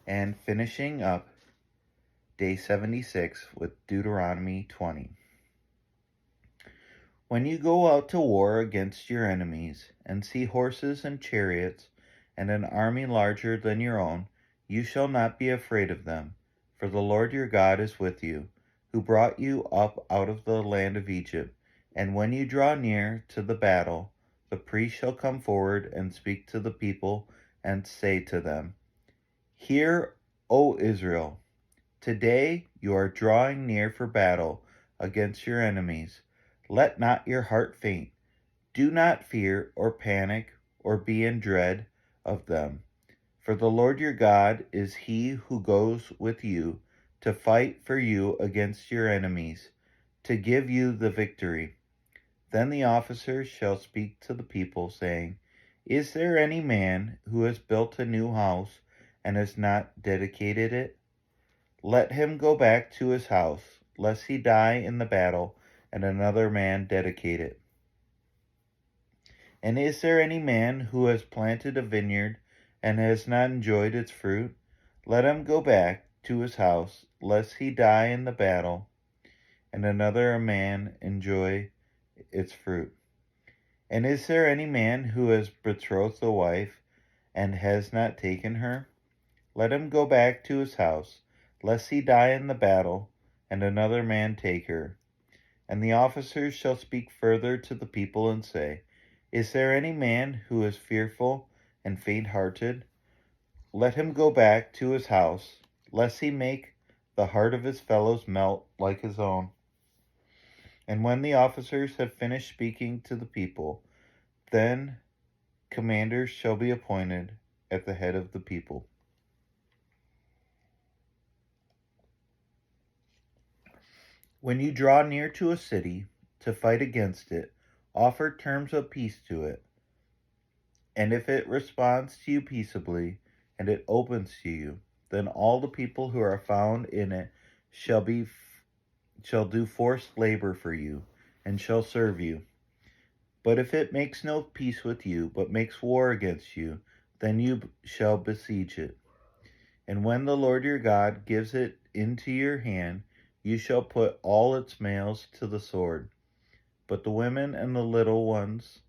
and finishing up day 76 with Deuteronomy 20. When you go out to war against your enemies, and see horses and chariots, and an army larger than your own, you shall not be afraid of them, for the Lord your God is with you, who brought you up out of the land of Egypt. And when you draw near to the battle, the priest shall come forward and speak to the people, and say to them, Hear, O Israel, today you are drawing near for battle against your enemies. Let not your heart faint. Do not fear or panic or be in dread of them. For the Lord your God is he who goes with you to fight for you against your enemies, to give you the victory. Then the officers shall speak to the people, saying, Is there any man who has built a new house and has not dedicated it? Let him go back to his house, lest he die in the battle and another man dedicate it. And is there any man who has planted a vineyard and has not enjoyed its fruit? Let him go back to his house, lest he die in the battle and another man enjoy its fruit. And is there any man who has betrothed a wife and has not taken her? Let him go back to his house, lest he die in the battle and another man take her. And the officers shall speak further to the people and say, Is there any man who is fearful and faint-hearted? Let him go back to his house, lest he make the heart of his fellows melt like his own. And when the officers have finished speaking to the people, then commanders shall be appointed at the head of the people. When you draw near to a city to fight against it, offer terms of peace to it. And if it responds to you peaceably, and it opens to you, then all the people who are found in it shall do forced labor for you, and shall serve you. But if it makes no peace with you, but makes war against you, then you shall besiege it. And when the Lord your God gives it into your hand, you shall put all its males to the sword. But the women and the little ones,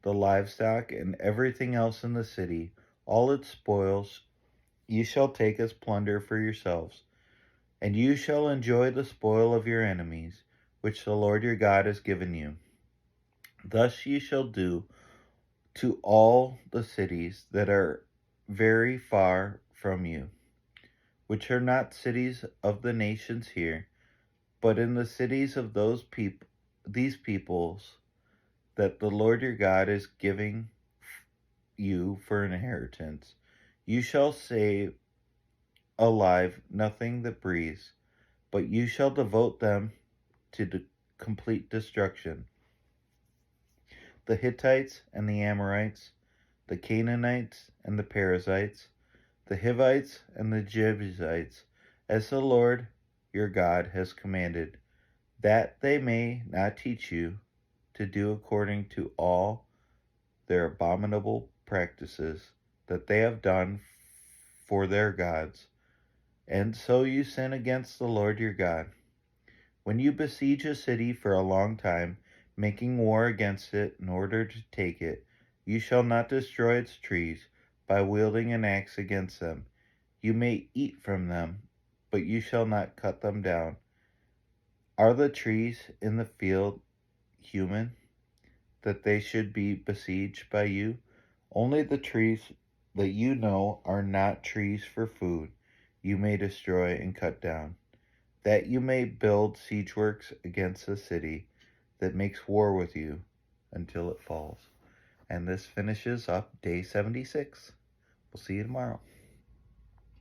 the livestock, and everything else in the city, all its spoils, you shall take as plunder for yourselves. And you shall enjoy the spoil of your enemies, which the Lord your God has given you. Thus you shall do to all the cities that are very far from you, which are not cities of the nations here, but in the cities of these peoples that the Lord your God is giving you for an inheritance. You shall save alive nothing that breathes, but you shall devote them to complete destruction. The Hittites and the Amorites, the Canaanites and the Perizzites, the Hivites and the Jebusites, as the Lord your God has commanded, that they may not teach you to do according to all their abominable practices that they have done for their gods, and so you sin against the Lord your God. When you besiege a city for a long time, making war against it in order to take it, you shall not destroy its trees by wielding an axe against them. You may eat from them, but you shall not cut them down. Are the trees in the field human, that they should be besieged by you? Only the trees that you know are not trees for food you may destroy and cut down, that you may build siege works against the city that makes war with you until it falls. And this finishes up day 76. We'll see you tomorrow.